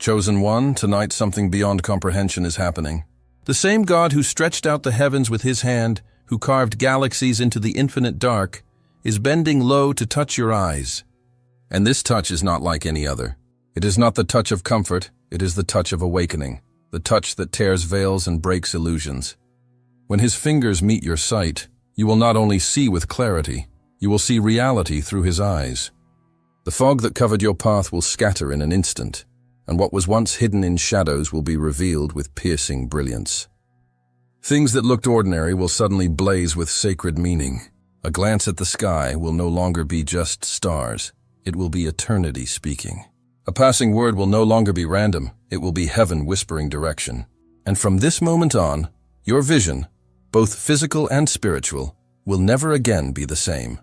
Chosen one, tonight something beyond comprehension is happening. The same God who stretched out the heavens with his hand, who carved galaxies into the infinite dark, is bending low to touch your eyes. And this touch is not like any other. It is not the touch of comfort, it is the touch of awakening, the touch that tears veils and breaks illusions. When his fingers meet your sight, you will not only see with clarity, you will see reality through his eyes. The fog that covered your path will scatter in an instant, and what was once hidden in shadows will be revealed with piercing brilliance. Things that looked ordinary will suddenly blaze with sacred meaning. A glance at the sky will no longer be just stars, it will be eternity speaking. A passing word will no longer be random, it will be heaven whispering direction. And from this moment on, your vision, both physical and spiritual, will never again be the same.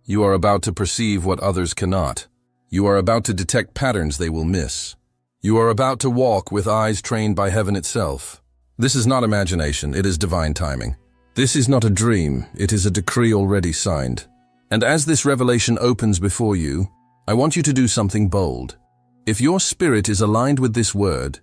You are about to perceive what others cannot. You are about to detect patterns they will miss. You are about to walk with eyes trained by heaven itself. This is not imagination, it is divine timing. This is not a dream, it is a decree already signed. And as this revelation opens before you, I want you to do something bold. If your spirit is aligned with this word,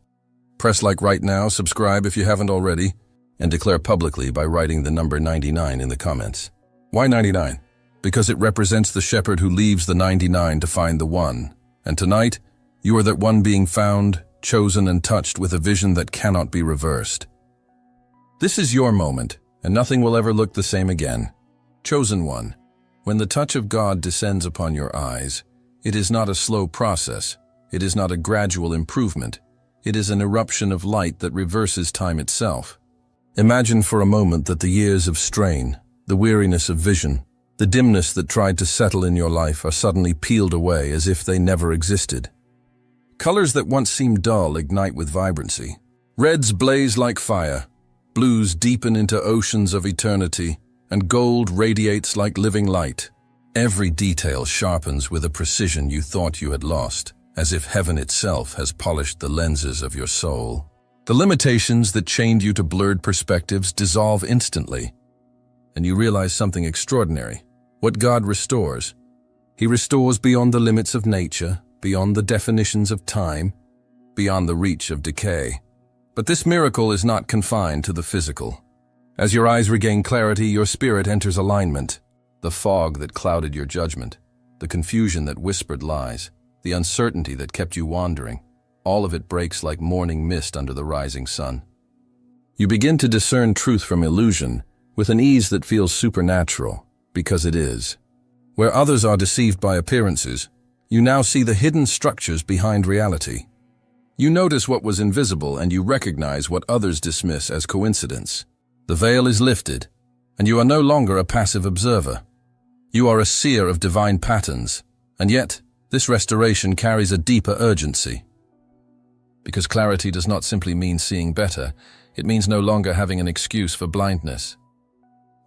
press like right now, subscribe if you haven't already, and declare publicly by writing the number 99 in the comments. Why 99? Because it represents the shepherd who leaves the 99 to find the one. And tonight, you are that one being found, chosen and touched with a vision that cannot be reversed. This is your moment, and nothing will ever look the same again. Chosen one, when the touch of God descends upon your eyes, it is not a slow process, it is not a gradual improvement, it is an eruption of light that reverses time itself. Imagine for a moment that the years of strain, the weariness of vision, the dimness that tried to settle in your life are suddenly peeled away as if they never existed. Colors that once seemed dull ignite with vibrancy. Reds blaze like fire, blues deepen into oceans of eternity, and gold radiates like living light. Every detail sharpens with a precision you thought you had lost, as if heaven itself has polished the lenses of your soul. The limitations that chained you to blurred perspectives dissolve instantly, and you realize something extraordinary. What God restores. He restores beyond the limits of nature, beyond the definitions of time, beyond the reach of decay. But this miracle is not confined to the physical. As your eyes regain clarity, your spirit enters alignment. The fog that clouded your judgment, the confusion that whispered lies, the uncertainty that kept you wandering, all of it breaks like morning mist under the rising sun. You begin to discern truth from illusion, with an ease that feels supernatural, because it is. Where others are deceived by appearances, you now see the hidden structures behind reality. You notice what was invisible and you recognize what others dismiss as coincidence. The veil is lifted, and you are no longer a passive observer. You are a seer of divine patterns, and yet this restoration carries a deeper urgency. Because clarity does not simply mean seeing better, it means no longer having an excuse for blindness.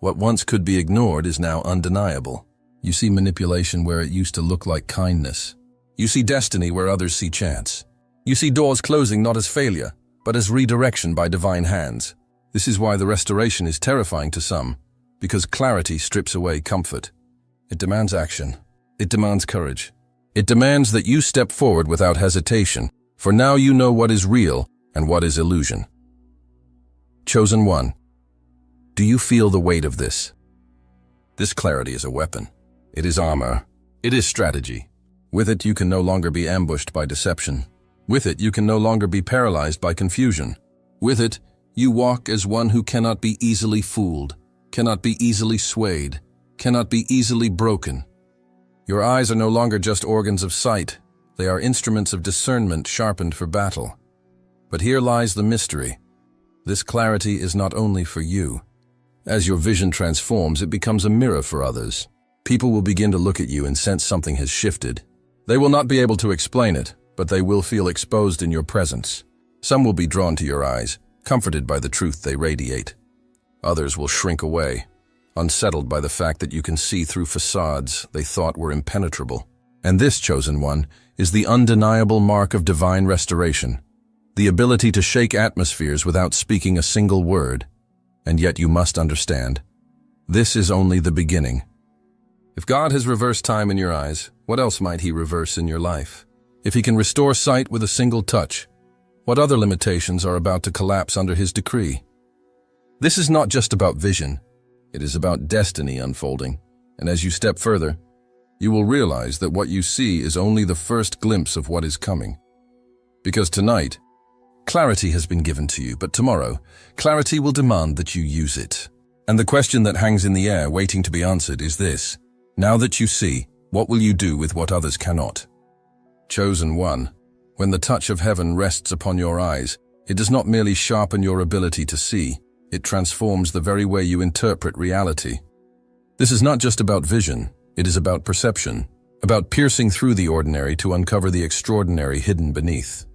What once could be ignored is now undeniable. You see manipulation where it used to look like kindness. You see destiny where others see chance. You see doors closing not as failure, but as redirection by divine hands. This is why the restoration is terrifying to some, because clarity strips away comfort. It demands action. It demands courage. It demands that you step forward without hesitation, for now you know what is real and what is illusion. Chosen one. Do you feel the weight of this? This clarity is a weapon. It is armor. It is strategy. With it, you can no longer be ambushed by deception. With it, you can no longer be paralyzed by confusion. With it, you walk as one who cannot be easily fooled, cannot be easily swayed, cannot be easily broken. Your eyes are no longer just organs of sight. They are instruments of discernment sharpened for battle. But here lies the mystery. This clarity is not only for you. As your vision transforms, it becomes a mirror for others. People will begin to look at you and sense something has shifted. They will not be able to explain it, but they will feel exposed in your presence. Some will be drawn to your eyes, comforted by the truth they radiate. Others will shrink away, unsettled by the fact that you can see through facades they thought were impenetrable. And this, chosen one, is the undeniable mark of divine restoration, the ability to shake atmospheres without speaking a single word. And yet you must understand, this is only the beginning. If God has reversed time in your eyes, what else might He reverse in your life? If he can restore sight with a single touch, what other limitations are about to collapse under his decree? This is not just about vision. It is about destiny unfolding. And as you step further, you will realize that what you see is only the first glimpse of what is coming. Because tonight, clarity has been given to you, but tomorrow, clarity will demand that you use it. And the question that hangs in the air waiting to be answered is this: now that you see, what will you do with what others cannot? Chosen one, when the touch of heaven rests upon your eyes, it does not merely sharpen your ability to see, it transforms the very way you interpret reality. This is not just about vision, it is about perception, about piercing through the ordinary to uncover the extraordinary hidden beneath.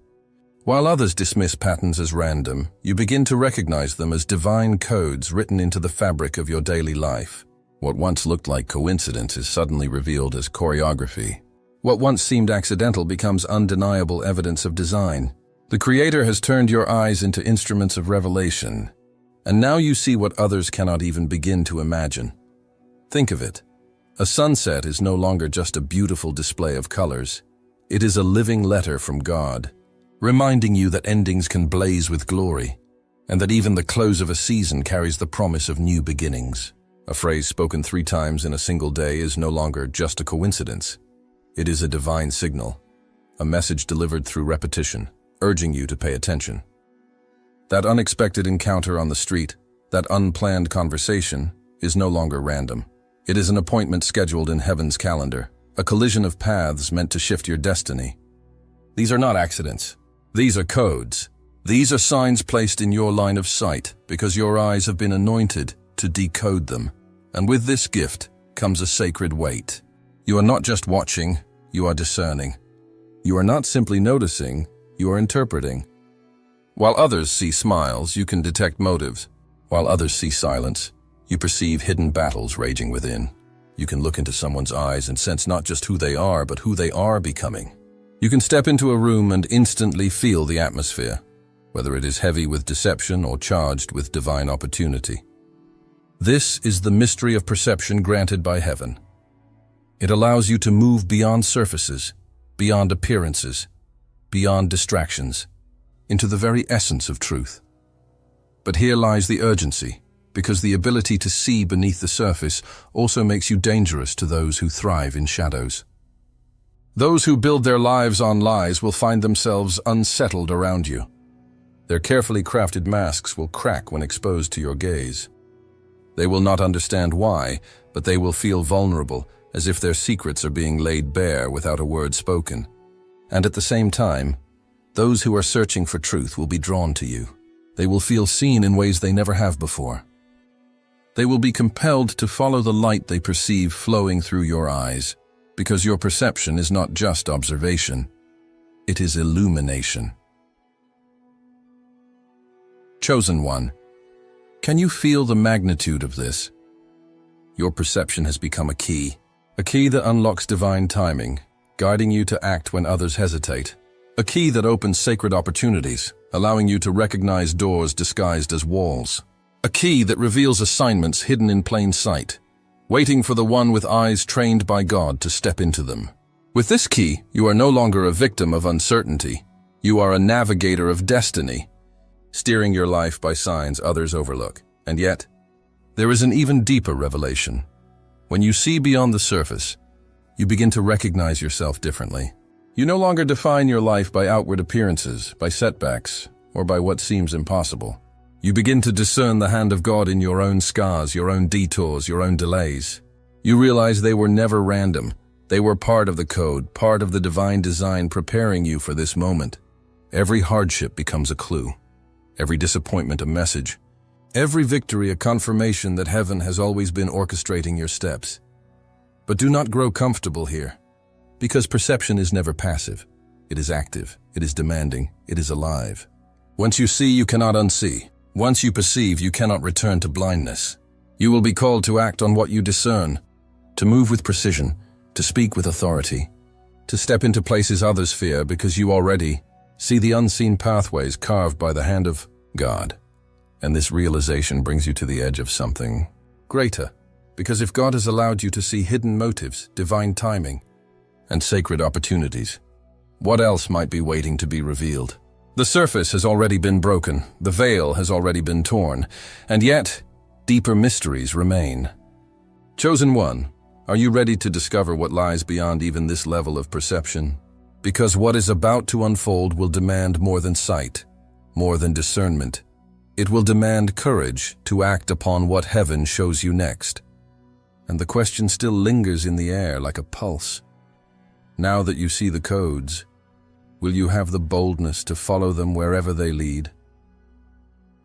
While others dismiss patterns as random, you begin to recognize them as divine codes written into the fabric of your daily life. What once looked like coincidence is suddenly revealed as choreography. What once seemed accidental becomes undeniable evidence of design. The Creator has turned your eyes into instruments of revelation, and now you see what others cannot even begin to imagine. Think of it. A sunset is no longer just a beautiful display of colors. It is a living letter from God, reminding you that endings can blaze with glory, and that even the close of a season carries the promise of new beginnings. A phrase spoken 3 times in a single day is no longer just a coincidence. It is a divine signal, a message delivered through repetition, urging you to pay attention. That unexpected encounter on the street, that unplanned conversation, is no longer random. It is an appointment scheduled in heaven's calendar, a collision of paths meant to shift your destiny. These are not accidents. These are codes. These are signs placed in your line of sight because your eyes have been anointed to decode them. And with this gift comes a sacred weight. You are not just watching, you are discerning. You are not simply noticing, you are interpreting. While others see smiles, you can detect motives. While others see silence, you perceive hidden battles raging within. You can look into someone's eyes and sense not just who they are, but who they are becoming. You can step into a room and instantly feel the atmosphere, whether it is heavy with deception or charged with divine opportunity. This is the mystery of perception granted by heaven. It allows you to move beyond surfaces, beyond appearances, beyond distractions, into the very essence of truth. But here lies the urgency, because the ability to see beneath the surface also makes you dangerous to those who thrive in shadows. Those who build their lives on lies will find themselves unsettled around you. Their carefully crafted masks will crack when exposed to your gaze. They will not understand why, but they will feel vulnerable, as if their secrets are being laid bare without a word spoken. And at the same time, those who are searching for truth will be drawn to you. They will feel seen in ways they never have before. They will be compelled to follow the light they perceive flowing through your eyes, because your perception is not just observation, it is illumination. Chosen one, can you feel the magnitude of this? Your perception has become a key that unlocks divine timing, guiding you to act when others hesitate. A key that opens sacred opportunities, allowing you to recognize doors disguised as walls. A key that reveals assignments hidden in plain sight, waiting for the one with eyes trained by God to step into them. With this key, you are no longer a victim of uncertainty. You are a navigator of destiny, steering your life by signs others overlook. And yet, there is an even deeper revelation. When you see beyond the surface, you begin to recognize yourself differently. You no longer define your life by outward appearances, by setbacks, or by what seems impossible. You begin to discern the hand of God in your own scars, your own detours, your own delays. You realize they were never random. They were part of the code, part of the divine design preparing you for this moment. Every hardship becomes a clue. Every disappointment a message. Every victory a confirmation that heaven has always been orchestrating your steps. But do not grow comfortable here, because perception is never passive. It is active, it is demanding, it is alive. Once you see, you cannot unsee. Once you perceive, you cannot return to blindness. You will be called to act on what you discern, to move with precision, to speak with authority, to step into places others fear because you already see the unseen pathways carved by the hand of God. And this realization brings you to the edge of something greater, because if God has allowed you to see hidden motives, divine timing, and sacred opportunities, What else might be waiting to be revealed? The surface has already been broken, the veil has already been torn, and yet, deeper mysteries remain. Chosen one, are you ready to discover what lies beyond even this level of perception? Because what is about to unfold will demand more than sight, more than discernment. It will demand courage to act upon what heaven shows you next. And the question still lingers in the air like a pulse. Now that you see the codes, will you have the boldness to follow them wherever they lead?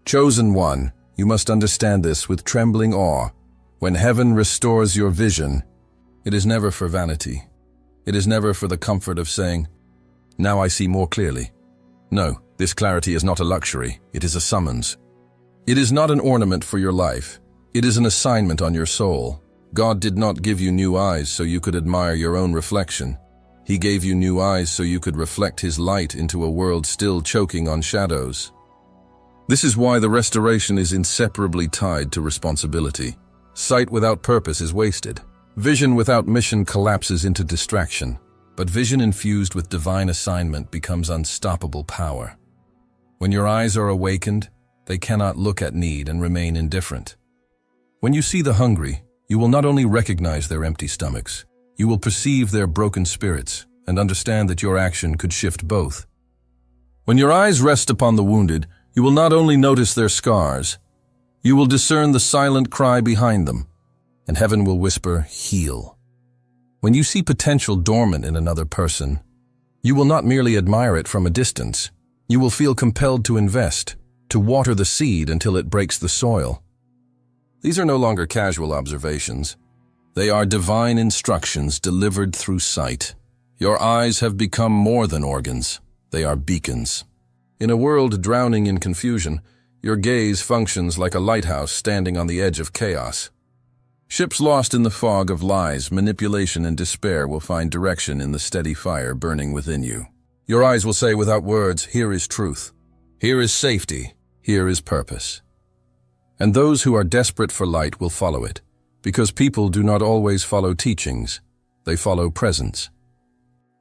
Chosen one, you must understand this with trembling awe. When heaven restores your vision, it is never for vanity. It is never for the comfort of saying, "Now I see more clearly." No, this clarity is not a luxury, it is a summons. It is not an ornament for your life, it is an assignment on your soul. God did not give you new eyes so you could admire your own reflection. He gave you new eyes so you could reflect His light into a world still choking on shadows. This is why the restoration is inseparably tied to responsibility. Sight without purpose is wasted. Vision without mission collapses into distraction. But vision infused with divine assignment becomes unstoppable power. When your eyes are awakened, they cannot look at need and remain indifferent. When you see the hungry, you will not only recognize their empty stomachs, you will perceive their broken spirits and understand that your action could shift both. When your eyes rest upon the wounded, you will not only notice their scars, you will discern the silent cry behind them, and heaven will whisper, "Heal." When you see potential dormant in another person, you will not merely admire it from a distance. You will feel compelled to invest, to water the seed until it breaks the soil. These are no longer casual observations. They are divine instructions delivered through sight. Your eyes have become more than organs. They are beacons. In a world drowning in confusion, your gaze functions like a lighthouse standing on the edge of chaos. Ships lost in the fog of lies, manipulation, and despair will find direction in the steady fire burning within you. Your eyes will say without words, "Here is truth. Here is safety. Here is purpose." And those who are desperate for light will follow it, because people do not always follow teachings. They follow presence.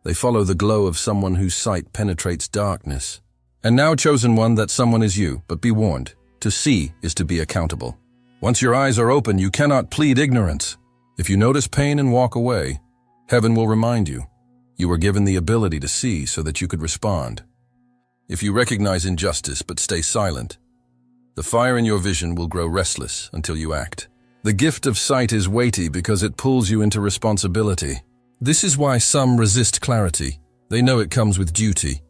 They follow the glow of someone whose sight penetrates darkness. And now, chosen one, that someone is you, but be warned, to see is to be accountable. Once your eyes are open, you cannot plead ignorance. If you notice pain and walk away, heaven will remind you. You were given the ability to see so that you could respond. If you recognize injustice but stay silent, the fire in your vision will grow restless until you act. The gift of sight is weighty because it pulls you into responsibility. This is why some resist clarity. They know it comes with duty.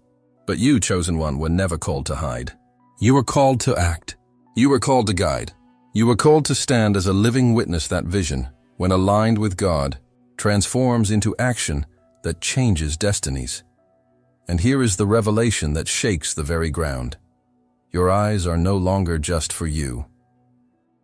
But you, chosen one, were never called to hide. You were called to act. You were called to guide. You were called to stand as a living witness that vision, when aligned with God, transforms into action that changes destinies. And here is the revelation that shakes the very ground. Your eyes are no longer just for you.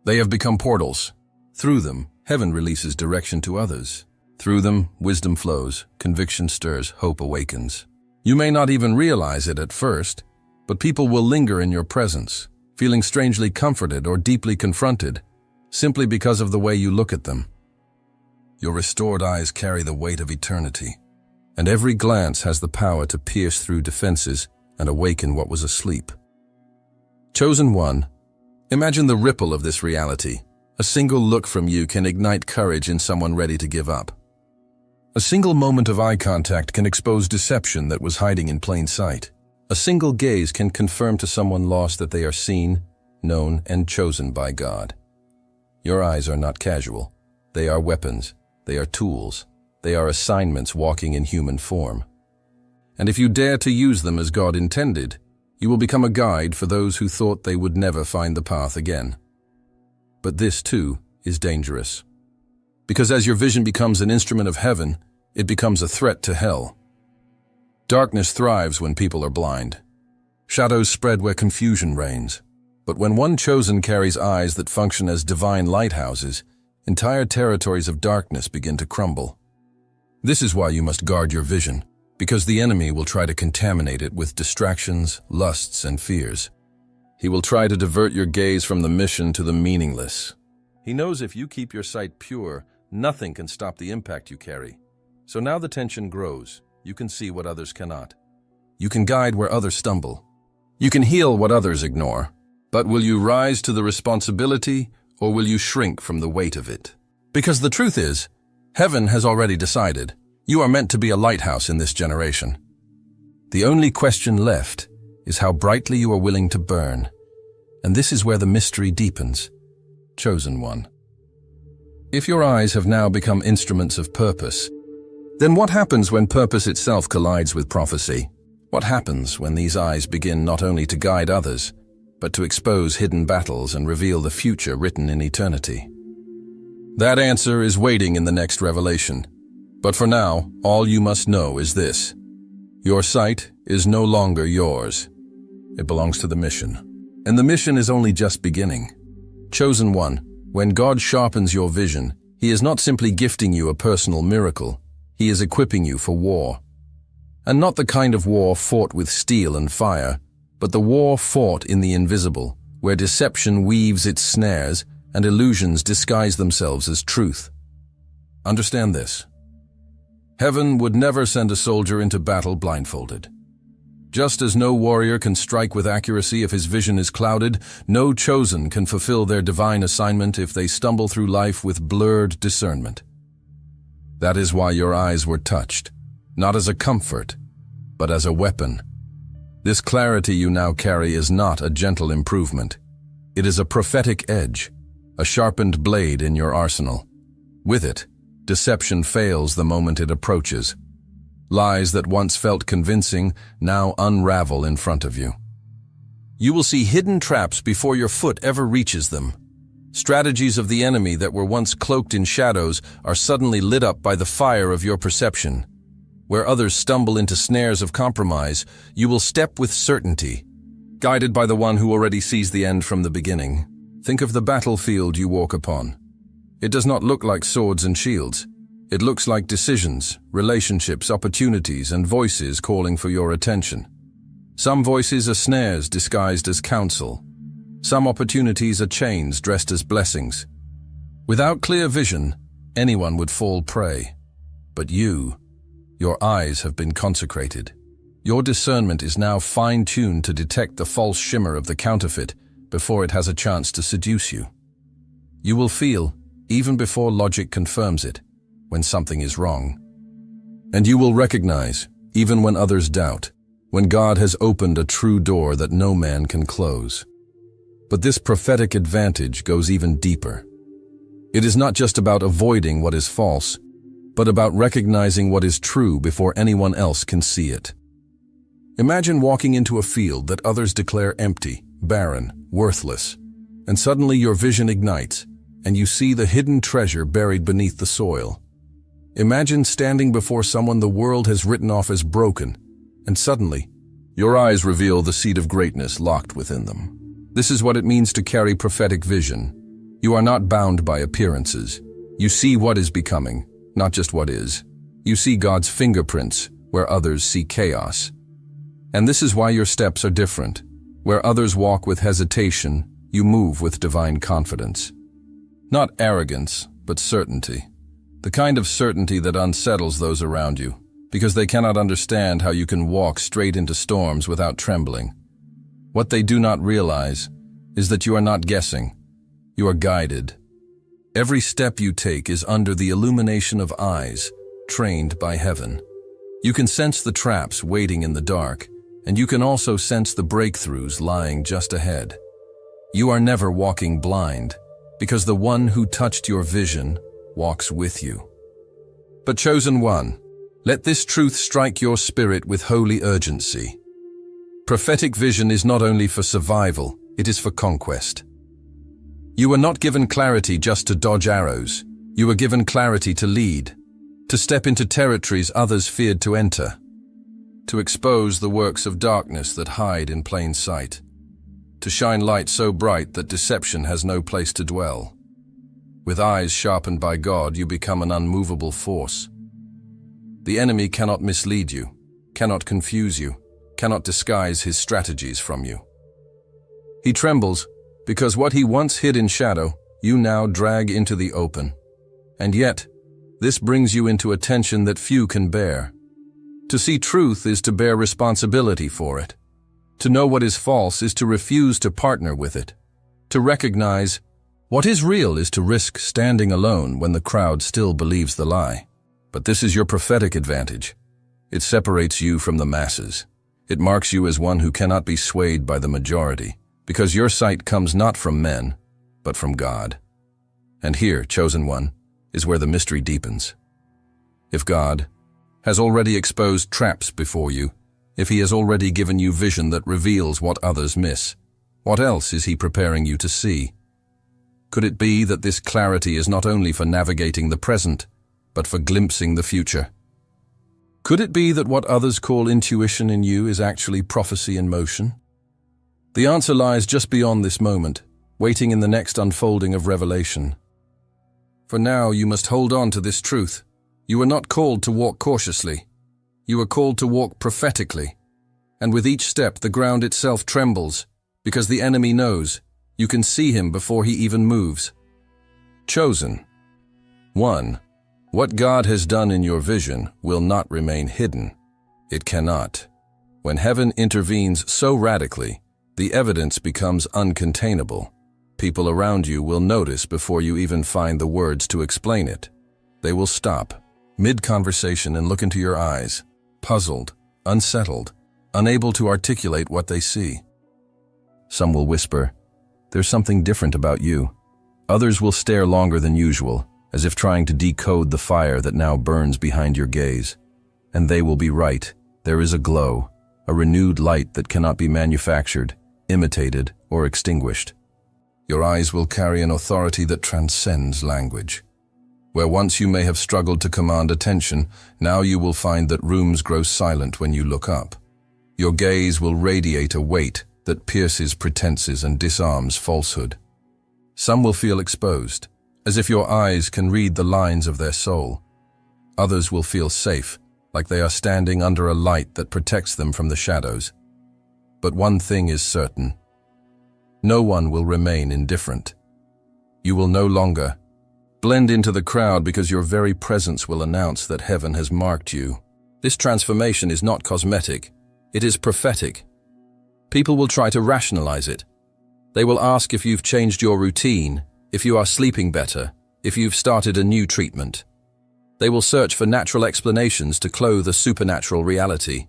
They have become portals. Through them, heaven releases direction to others. Through them, wisdom flows, conviction stirs, hope awakens. You may not even realize it at first, but people will linger in your presence, feeling strangely comforted or deeply confronted, simply because of the way you look at them. Your restored eyes carry the weight of eternity, and every glance has the power to pierce through defenses and awaken what was asleep. Chosen one, imagine the ripple of this reality. A single look from you can ignite courage in someone ready to give up. A single moment of eye contact can expose deception that was hiding in plain sight. A single gaze can confirm to someone lost that they are seen, known, and chosen by God. Your eyes are not casual. They are weapons. They are tools. They are assignments walking in human form. And if you dare to use them as God intended, you will become a guide for those who thought they would never find the path again. But this, too, is dangerous. Because as your vision becomes an instrument of heaven, it becomes a threat to hell. Darkness thrives when people are blind. Shadows spread where confusion reigns. But when one chosen carries eyes that function as divine lighthouses, entire territories of darkness begin to crumble. This is why you must guard your vision, because the enemy will try to contaminate it with distractions, lusts, and fears. He will try to divert your gaze from the mission to the meaningless. He knows if you keep your sight pure, nothing can stop the impact you carry. So now the tension grows. You can see what others cannot. You can guide where others stumble. You can heal what others ignore. But will you rise to the responsibility, or will you shrink from the weight of it? Because the truth is, heaven has already decided. You are meant to be a lighthouse in this generation. The only question left is how brightly you are willing to burn. And this is where the mystery deepens. Chosen one. If your eyes have now become instruments of purpose, then what happens when purpose itself collides with prophecy? What happens when these eyes begin not only to guide others, but to expose hidden battles and reveal the future written in eternity? That answer is waiting in the next revelation. But for now, all you must know is this. Your sight is no longer yours. It belongs to the mission. And the mission is only just beginning. Chosen one, when God sharpens your vision, He is not simply gifting you a personal miracle. He is equipping you for war. And not the kind of war fought with steel and fire, but the war fought in the invisible, where deception weaves its snares and illusions disguise themselves as truth. Understand this. Heaven would never send a soldier into battle blindfolded. Just as no warrior can strike with accuracy if his vision is clouded, no chosen can fulfill their divine assignment if they stumble through life with blurred discernment. That is why your eyes were touched, not as a comfort, but as a weapon. This clarity you now carry is not a gentle improvement. It is a prophetic edge, a sharpened blade in your arsenal. With it, deception fails the moment it approaches. Lies that once felt convincing now unravel in front of you. You will see hidden traps before your foot ever reaches them. Strategies of the enemy that were once cloaked in shadows are suddenly lit up by the fire of your perception. Where others stumble into snares of compromise, you will step with certainty, guided by the one who already sees the end from the beginning. Think of the battlefield you walk upon. It does not look like swords and shields. It looks like decisions, relationships, opportunities, and voices calling for your attention. Some voices are snares disguised as counsel. Some opportunities are chains dressed as blessings. Without clear vision, anyone would fall prey. But your eyes have been consecrated. Your discernment is now fine-tuned to detect the false shimmer of the counterfeit before it has a chance to seduce you. You will feel, even before logic confirms it, when something is wrong. And you will recognize, even when others doubt, when God has opened a true door that no man can close. But this prophetic advantage goes even deeper. It is not just about avoiding what is false, but about recognizing what is true before anyone else can see it. Imagine walking into a field that others declare empty, barren, worthless, and suddenly your vision ignites, and you see the hidden treasure buried beneath the soil. Imagine standing before someone the world has written off as broken, and suddenly, your eyes reveal the seed of greatness locked within them. This is what it means to carry prophetic vision. You are not bound by appearances. You see what is becoming, not just what is. You see God's fingerprints where others see chaos. And this is why your steps are different. Where others walk with hesitation, you move with divine confidence. Not arrogance, but certainty. The kind of certainty that unsettles those around you, because they cannot understand how you can walk straight into storms without trembling. What they do not realize is that you are not guessing. You are guided. Every step you take is under the illumination of eyes, trained by heaven. You can sense the traps waiting in the dark, and you can also sense the breakthroughs lying just ahead. You are never walking blind, because the one who touched your vision walks with you. But chosen one, let this truth strike your spirit with holy urgency. Prophetic vision is not only for survival, it is for conquest. You were not given clarity just to dodge arrows. You were given clarity to lead, to step into territories others feared to enter, to expose the works of darkness that hide in plain sight, to shine light so bright that deception has no place to dwell. With eyes sharpened by God, you become an unmovable force. The enemy cannot mislead you, cannot confuse you, cannot disguise his strategies from you. He trembles because what he once hid in shadow, you now drag into the open. And yet, this brings you into a tension that few can bear. To see truth is to bear responsibility for it. To know what is false is to refuse to partner with it. To recognize what is real is to risk standing alone when the crowd still believes the lie. But this is your prophetic advantage. It separates you from the masses. It marks you as one who cannot be swayed by the majority, because your sight comes not from men, but from God. And here, chosen one, is where the mystery deepens. If God has already exposed traps before you, if he has already given you vision that reveals what others miss, what else is he preparing you to see? Could it be that this clarity is not only for navigating the present, but for glimpsing the future? Could it be that what others call intuition in you is actually prophecy in motion? The answer lies just beyond this moment, waiting in the next unfolding of revelation. For now, you must hold on to this truth. You are not called to walk cautiously. You are called to walk prophetically. And with each step, the ground itself trembles, because the enemy knows you can see him before he even moves. Chosen. 1. What God has done in your vision will not remain hidden. It cannot. When heaven intervenes so radically, the evidence becomes uncontainable. People around you will notice before you even find the words to explain it. They will stop mid-conversation and look into your eyes, puzzled, unsettled, unable to articulate what they see. Some will whisper, "There's something different about you." Others will stare longer than usual, as if trying to decode the fire that now burns behind your gaze. And they will be right. There is a glow, a renewed light that cannot be manufactured, imitated, or extinguished. Your eyes will carry an authority that transcends language. Where once you may have struggled to command attention, now you will find that rooms grow silent when you look up. Your gaze will radiate a weight that pierces pretenses and disarms falsehood. Some will feel exposed, as if your eyes can read the lines of their soul. Others will feel safe, like they are standing under a light that protects them from the shadows. But one thing is certain. No one will remain indifferent. You will no longer blend into the crowd because your very presence will announce that heaven has marked you. This transformation is not cosmetic. It is prophetic. People will try to rationalize it. They will ask if you've changed your routine, if you are sleeping better, if you've started a new treatment. They will search for natural explanations to clothe a supernatural reality.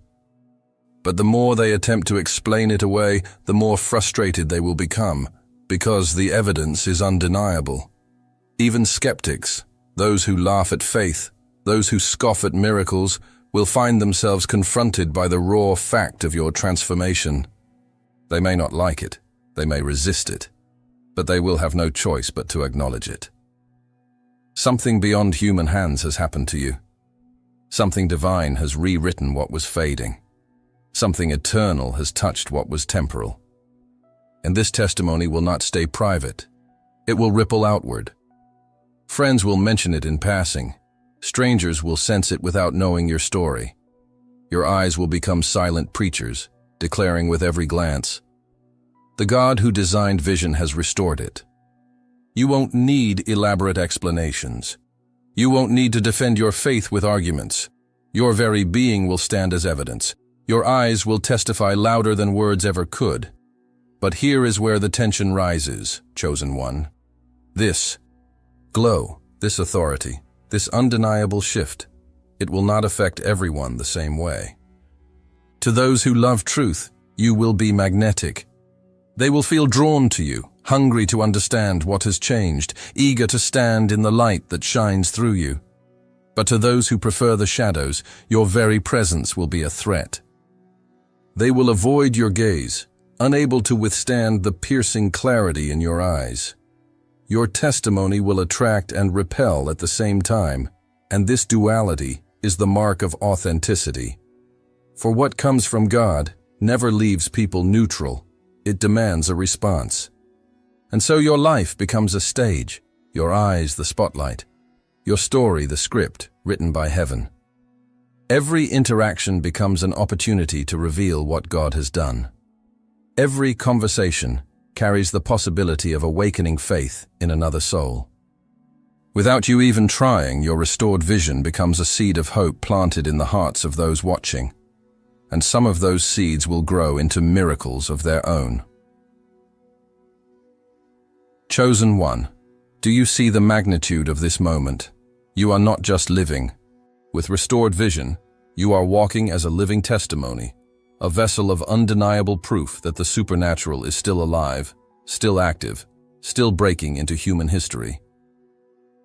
But the more they attempt to explain it away, the more frustrated they will become, because the evidence is undeniable. Even skeptics, those who laugh at faith, those who scoff at miracles, will find themselves confronted by the raw fact of your transformation. They may not like it, they may resist it, but they will have no choice but to acknowledge it. Something beyond human hands has happened to you. Something divine has rewritten what was fading. Something eternal has touched what was temporal. And this testimony will not stay private. It will ripple outward. Friends will mention it in passing. Strangers will sense it without knowing your story. Your eyes will become silent preachers, declaring with every glance, "The God who designed vision has restored it." You won't need elaborate explanations. You won't need to defend your faith with arguments. Your very being will stand as evidence. Your eyes will testify louder than words ever could. But here is where the tension rises, chosen one. This glow, this authority, this undeniable shift, it will not affect everyone the same way. To those who love truth, you will be magnetic. They will feel drawn to you, hungry to understand what has changed, eager to stand in the light that shines through you. But to those who prefer the shadows, your very presence will be a threat. They will avoid your gaze, unable to withstand the piercing clarity in your eyes. Your testimony will attract and repel at the same time, and this duality is the mark of authenticity. For what comes from God never leaves people neutral. It demands a response. And so your life becomes a stage, your eyes the spotlight, your story the script written by heaven. Every interaction becomes an opportunity to reveal what God has done. Every conversation carries the possibility of awakening faith in another soul. Without you even trying, your restored vision becomes a seed of hope planted in the hearts of those watching, and some of those seeds will grow into miracles of their own. Chosen one, do you see the magnitude of this moment? You are not just living. With restored vision, you are walking as a living testimony, a vessel of undeniable proof that the supernatural is still alive, still active, still breaking into human history.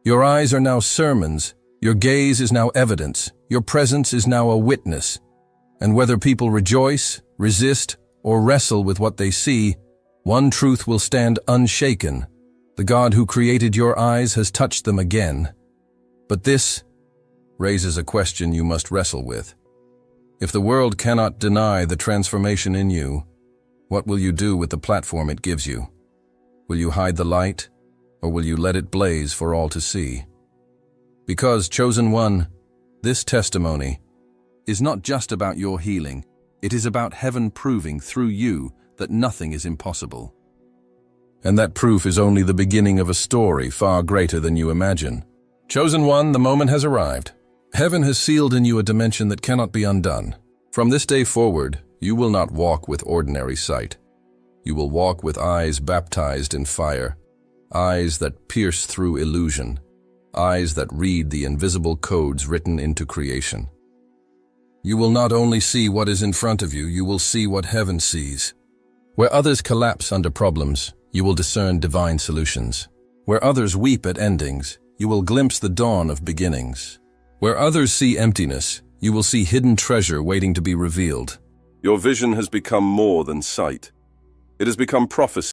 Your eyes are now sermons, your gaze is now evidence, your presence is now a witness. And whether people rejoice, resist, or wrestle with what they see, one truth will stand unshaken. The God who created your eyes has touched them again. But this raises a question you must wrestle with. If the world cannot deny the transformation in you, what will you do with the platform it gives you? Will you hide the light, or will you let it blaze for all to see? Because, chosen one, this testimony is not just about your healing, it is about heaven proving through you that nothing is impossible. And that proof is only the beginning of a story far greater than you imagine. Chosen one, the moment has arrived. Heaven has sealed in you a dimension that cannot be undone. From this day forward, you will not walk with ordinary sight. You will walk with eyes baptized in fire, eyes that pierce through illusion, eyes that read the invisible codes written into creation. You will not only see what is in front of you, you will see what heaven sees. Where others collapse under problems, you will discern divine solutions. Where others weep at endings, you will glimpse the dawn of beginnings. Where others see emptiness, you will see hidden treasure waiting to be revealed. Your vision has become more than sight. It has become prophecy.